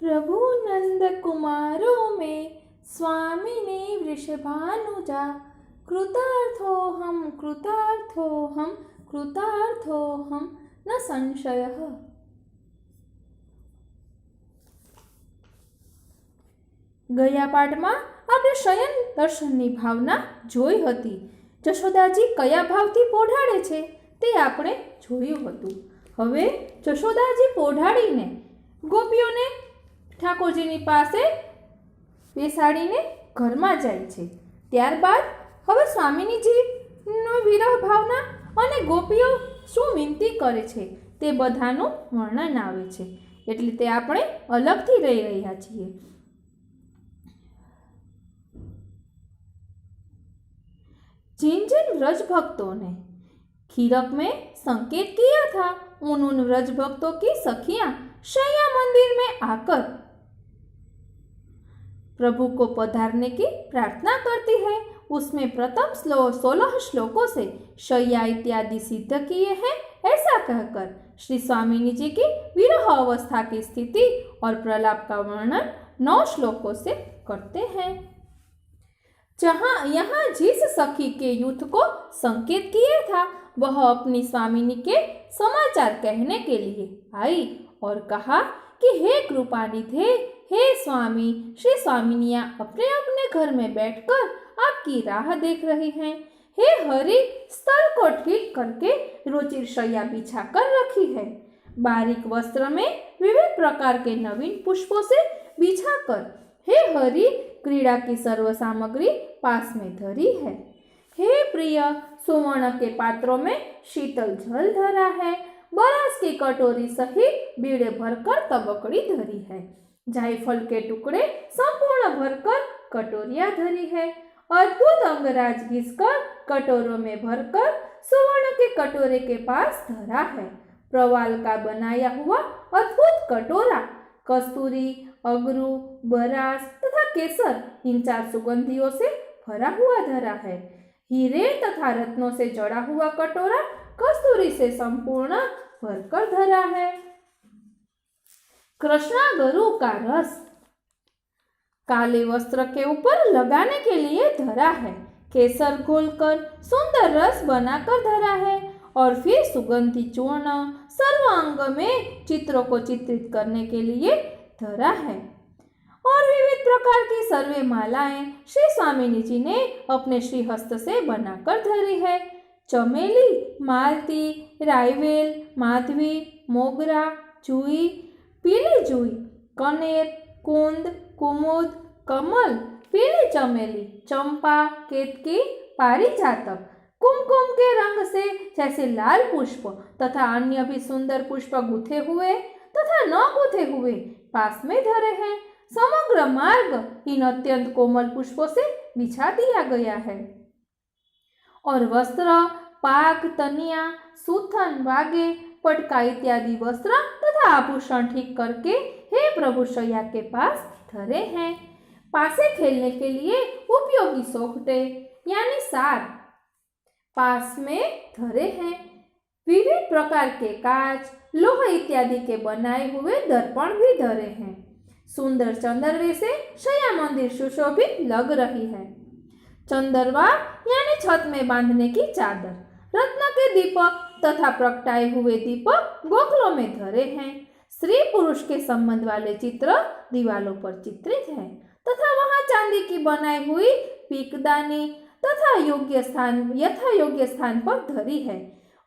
प्रभु नंद कुमारों में स्वामिनी वृषभानुजा। कृतार्थोऽहं कृतार्थोऽहं कृतार्थोऽहं न संशयः। ગયા પાઠમાં આપણે શયન દર્શનની ભાવના જોઈ હતી। જશોદાજી કયા ભાવથી પોઢાડે છે તે આપણે જોયું હતું। હવે જશોદાજી પોઢાડીને ગોપીઓને ઠાકોરજીની પાસે બેસાડીને ઘરમાં જાય છે। ત્યારબાદ હવે સ્વામિનીજીનો વિરહ ભાવના અને ગોપીઓ શું વિનંતી કરે છે તે બધાનું વર્ણન આવે છે, એટલે તે આપણે અલગથી રહી રહ્યા છીએ। जिन जिन व्रज भक्तों ने खीरक में संकेत किया था, उन व्रज भक्तों की सखियां शैया मंदिर में आकर प्रभु को पधारने की प्रार्थना करती है। उसमें प्रथम 16 श्लोकों से शैया इत्यादि सिद्ध किए हैं। ऐसा कहकर श्री स्वामिनी जी की विरह अवस्था की स्थिति और प्रलाप का वर्णन 9 श्लोकों से करते हैं। यहाँ जिस सखी के युद्ध को संकेत किया था वह अपनी स्वामिनी के समाचार कहने के लिए आई और कहा कि हे कृपानिधे, हे स्वामी, श्री स्वामिनिया अपने अपने घर में बैठकर आपकी राह देख रही हैं। हे हरि, स्थल को ठीक करके रुचिर शैया बिछा कर रखी है। बारीक वस्त्र में विविध प्रकार के नवीन पुष्पों से बिछाकर हे हरि क्रीड़ा की सर्व सामग्री पास में धरी है। हे प्रिय, सुवर्ण के पात्रों में शीतल जल धरा है। बरस की कटोरी सहित बीड़े भरकर तबकड़ी धरी है। जायफल के टुकड़े संपूर्ण भरकर कटोरियां धरी है। अद्भुत अंगराज घिसकर कटोरों में भरकर सुवर्ण के कटोरे के पास धरा है। प्रवाल का बनाया हुआ अद्भुत कटोरा कस्तूरी, अगरू, बरास तथा केसर इन 4 सुगंधियों से भरा हुआ धरा है। हीरे तथा रत्नों से जड़ा हुआ कटोरा कस्तूरी से संपूर्ण भरकर धरा है। कृष्णागरु का रस काले वस्त्र के ऊपर लगाने के लिए धरा है। केसर घोलकर सुंदर रस बनाकर धरा है और फिर सुगंधी चूर्ण सर्व अंग में चित्रों को चित्रित करने के लिए धरा है और विविध प्रकार की सर्वे मालाएं श्री स्वामिनी जी ने अपने श्रीहस्त से बनाकर धरी है। चमेली, मालती, रायवेल, माधवी, मोगरा, जूई, पीली जूई, कनेर, कुंद, कुमुद, कमल, पीली चमेली, चंपा, केतकी, पारिजातक, कुमकुम के रंग से जैसे लाल पुष्प तथा अन्य भी सुंदर पुष्प गुथे हुए तथा न गुथे हुए पास में धरे हैं। समग्र मार्ग इन अत्यंत कोमल पुष्पों से बिछा दिया गया है और वस्त्र, पाग, तनिया, सूथन, वागे, पटका इत्यादि वस्त्र तथा आभूषण ठीक करके हे प्रभु शैया के पास धरे हैं। पासे खेलने के लिए उपयोगी सोखटे यानी सार पास में धरे हैं। विविध प्रकार के कांच, लोहा इत्यादि के बनाए हुए दर्पण भी धरे हैं। सुंदर चंदरवे से शैया मंदिर सुशोभित लग रही है। चंदरवा यानी छत में बांधने की चादर, रत्न के दीपक तथा प्रगटाए हुए दीपक गोखलों में धरे हैं। स्त्री पुरुष के संबंध वाले चित्र दीवालों पर चित्रित हैं तथा वहां चांदी की बनाई हुई पीकदानी तथा यथा योग्य स्थान पर धरी है।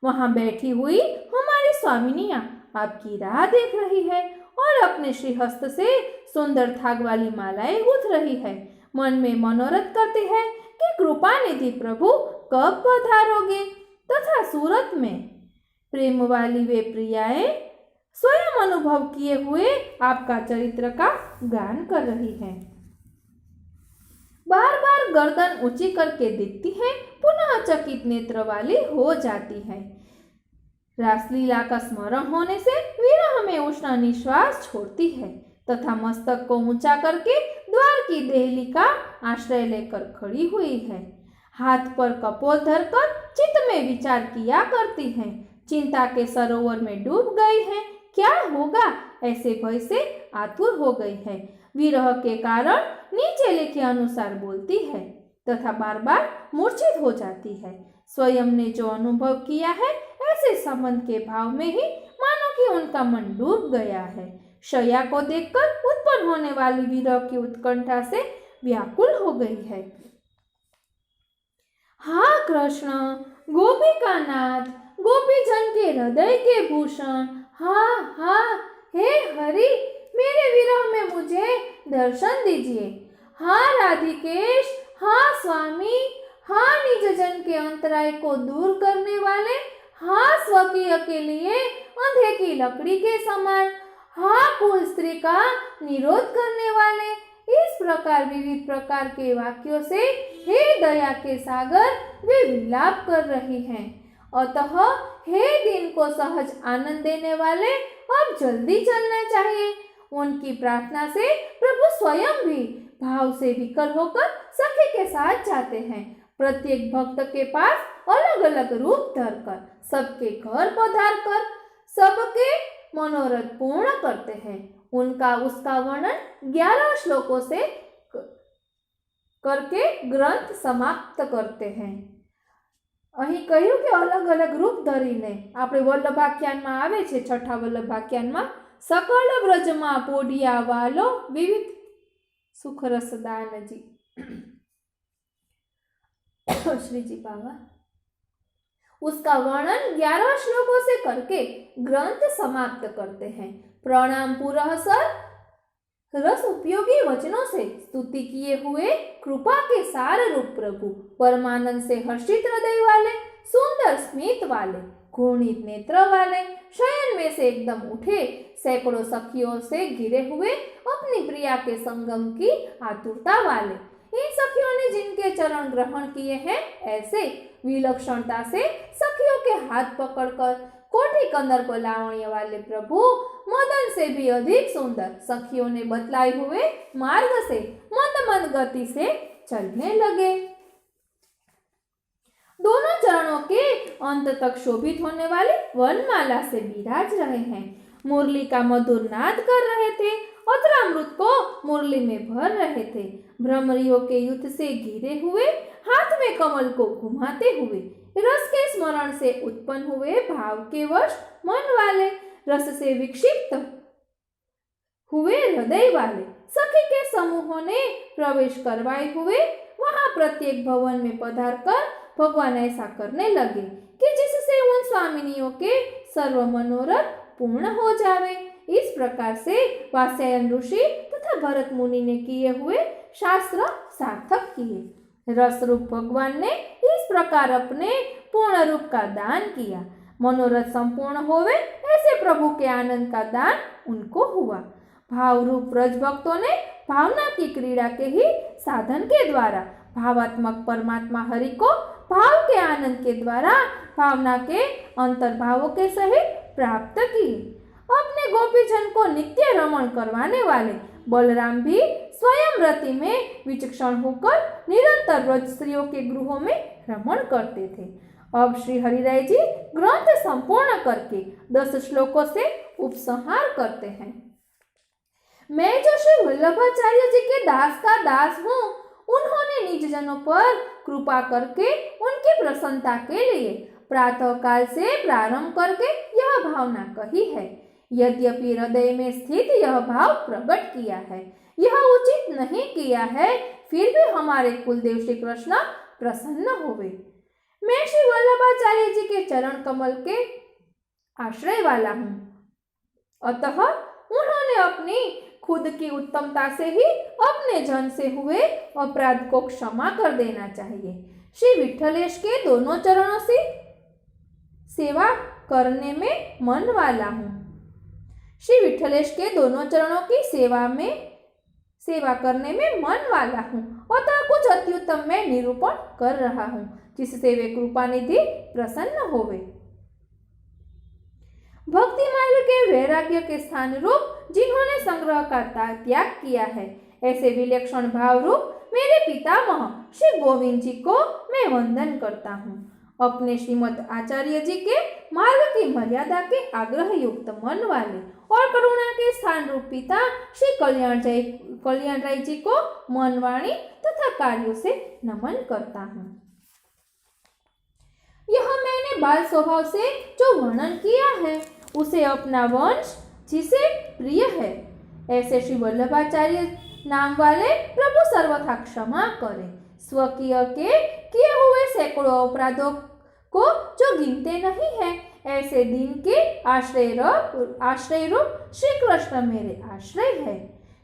वहां बैठी हुई हमारी स्वामिनिया आपकी राह देख रही है और अपने श्रीहस्त से सुंदर थाग वाली मालाएं गूंथ रही है। मन में मनोरथ करती है कि कृपा निधि प्रभु कब पधारोगे तथा सूरत में प्रेम वाली वे प्रियाएं स्वयं अनुभव किए हुए आपका चरित्र का गान कर रही है। बार बार गर्दन ऊंची करके देखती है, पुनः चकित नेत्र वाली हो जाती है। रासलीला का स्मरण होने से विरह में उष्ण निश्वास छोड़ती है तथा मस्तक को ऊंचा करके द्वार की देहली का आश्रय लेकर खड़ी हुई है। हाथ पर कपोल धरकर चित्त में विचार किया करती हैं। चिंता के सरोवर में डूब गई हैं। क्या होगा ऐसे भय से आतुर हो गई है, विरह के कारण नीचे लिखे अनुसार बोलती है तथा बार बार मूर्छित हो जाती है। स्वयं ने जो अनुभव किया है ऐसे संबंध के भाव में ही मानो कि उनका मन डूब गया है। शया को देखकर उत्पन्न होने वाली विरह की उत्कंठा से व्याकुल हो गई है। हाँ कृष्ण, गोपिका नाथ, गोपीजन के हृदय के भूषण, हाँ हाँ, हे हरि, मेरे विरह में मुझे दर्शन दीजिए। हाँ राधिकेश, हाँ स्वामी, हाँ निज जन के अंतराय को दूर करने वाले, हाँ स्वकीय के लिए अंधे की लकड़ी के समान, हाँ कुल स्त्री का निरोध करने वाले। इस प्रकार विविध प्रकार के वाक्यों से हे दया के सागर वे विलाप कर रही हैं। अतः हे दिन को सहज आनंद देने वाले, अब जल्दी चलना चाहिए। उनकी प्रार्थना से प्रभु स्वयं भी भाव से विकल होकर सखी के साथ जाते हैं। प्रत्येक भक्त के पास अलग अलग रूप धरकर सबके घर पधार कर सबके मनोरथ पूर्ण करते हैं। उसका वर्णन 11 श्लोकों से करके ग्रंथ समाप्त करते हैं। અહીં કહ્યું કે અલગ અલગ રૂપ ધરીને આપણે વલ્લભાખ્યાનમાં આવે છે, છઠ્ઠા વલ્લભાખ્યાનમાં સકળ વ્રજમાં પોઢિયા વાલો વિવિધ સુખરસદાનજી श्रीजी बाबा। उसका वर्णन 11 श्लोकों से करके ग्रंथ समाप्त करते हैं। प्रणाम पुरः सर रस उपयोगी वचनों से स्तुति किए हुए कृपा के सार रूप प्रभु, परमानंद से हर्षित हृदय वाले, सुंदर स्मित वाले, घूर्णित नेत्र वाले, शयन में से एकदम उठे, सैकड़ों सखियों से घिरे हुए, अपनी प्रिया के संगम की आतुरता वाले, इन सखियों ने जिनके चरण ग्रहण किए हैं, ऐसे विलक्षणता से सखियों के हाथ पकड़कर कोटि कंदर को लावण्य वाले प्रभु, मदन से भी अधिक सुंदर सखियों ने बतलाए हुए मार्ग से मंद मंद गति से चलने लगे। दोनों चरणों के अंत तक शोभित होने वाले वनमाला से विराज रहे हैं। मुरली का मधुर नाद कर रहे थे, अतरामृत को मुरली में भर रहे थे। भ्रमरियों के युद्ध से घिरे हुए, हाथ में कमल को घुमाते हुए, रस के स्मरण से उत्पन्न हुए भाव के वश मन वाले, रस से विक्षिप्त हुए हृदय वाले सखी के समूहों ने प्रवेश करवाए हुए वहां प्रत्येक भवन में पधार कर भगवान ऐसा करने लगे कि जिससे उन स्वामिनियों के सर्व मनोरथ पूर्ण हो जावे। इस प्रकार से वात्स्यायन ऋषि तथा भरत मुनि ने किए हुए शास्त्र सार्थक किए। रस रूप भगवान ने इस प्रकार अपने पूर्ण रूप का दान किया। मनोरथ संपूर्ण होवे ऐसे प्रभु के आनंद का दान उनको हुआ। भाव रूप ब्रज भक्तों ने भावना की क्रीड़ा के ही साधन के द्वारा भावात्मक परमात्मा हरि को भाव के आनंद के द्वारा भावना के अंतर्भावों के सहित प्राप्त की। अपने गोपीजन को नित्य रमण करवाने वाले बलराम भी स्वयं रति में विचक्षण होकर निरंतर ब्रज स्त्रियों के गृहों में रमण करते थे। अब श्री हरिराय जी ग्रंथ संपूर्ण करके 10 श्लोकों से उपसंहार करते हैं। मैं जो श्री वल्लभाचार्य जी के दास का दास हूँ, उन्होंने निज जनों पर कृपा करके उनकी प्रसन्नता के लिए प्रातः काल से प्रारंभ करके यह भावना कही है। यद्यपि हृदय में स्थित यह भाव प्रकट किया है, यह उचित नहीं किया है, फिर भी हमारे कुलदेव श्री कृष्ण प्रसन्न होवे। मैं श्री वल्लभाचार्य जी के चरण कमल के आश्रय वाला हूँ, अतः उन्होंने अपनी खुद की उत्तमता से ही अपने जन से हुए अपराध को क्षमा कर देना चाहिए। श्री विठलेश के दोनों चरणों से सेवा करने में मन वाला हूँ। श्री विठलेश के दोनों चरणों की सेवा करने में मन वाला हूँ, अतः कुछ अत्युत्तम मैं निरूपण कर रहा हूँ, जिससे वे कृपा निधि प्रसन्न होवे। भक्ति मार्ग के वैराग्य के स्थान रूप जिन्होंने संग्रह का त्याग किया है, ऐसे विलक्षण भाव रूप मेरे पितामह श्री गोविंद जी को मैं वंदन करता हूँ। अपने श्रीमद आचार्य जी के मार्ग की मर्यादा के आग्रह युक्त मन वाले और करुणा के स्थान रूप पिता श्री कल्याण राय जी को मन, वाणी तथा कार्यों से नमन करता हूँ। यह मैंने बाल स्वभाव से जो वर्णन किया है उसे अपना वंश जिसे प्रिय है ऐसे श्री वल्लभाचार्य नाम वाले प्रभु सर्वथा क्षमा करें। स्वकीय के किए हुए सैकड़ों अपराधों को जो गिनते नहीं है ऐसे दिन के आश्रय रूप श्री कृष्ण मेरे आश्रय है।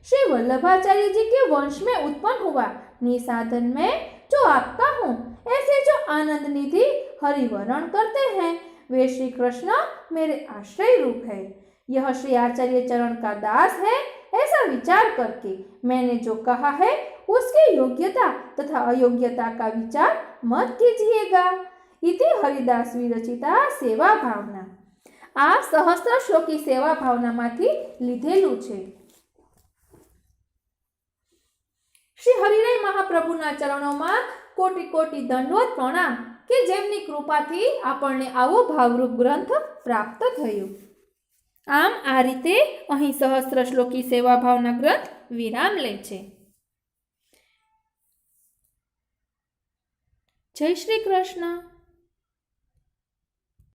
श्री वल्लभाचार्य जी के वंश में उत्पन्न हुआ निसाधन में जो आपका हूँ ऐसे जो आनंद निधि हरिवरण करते हैं वे श्री कृष्ण मेरे आश्रय रूप है। यह श्री आचार्य चरण का दास है ऐसा विचार करके मैंने जो कहा है उसकी योग्यता तथा अयोग्यता का विचार मत कीजिएगा। इति हरिदास विरचिता सेवा भावना। आ सहस्त्र श्लोकी सेवा भावनामांथी લીધેલું છે। श्री हरिराय महाप्रभुना चरणों कोटि कोटि दंडवत प्रणाम के जेमनी कृपाथी आपणे आवो भावरूप ग्रंथ प्राप्त थयो। आम आ रीते अहीं सहस्त्र श्लोकी सेवा भावना ग्रंथ विराम ले छे। जय श्री कृष्ण।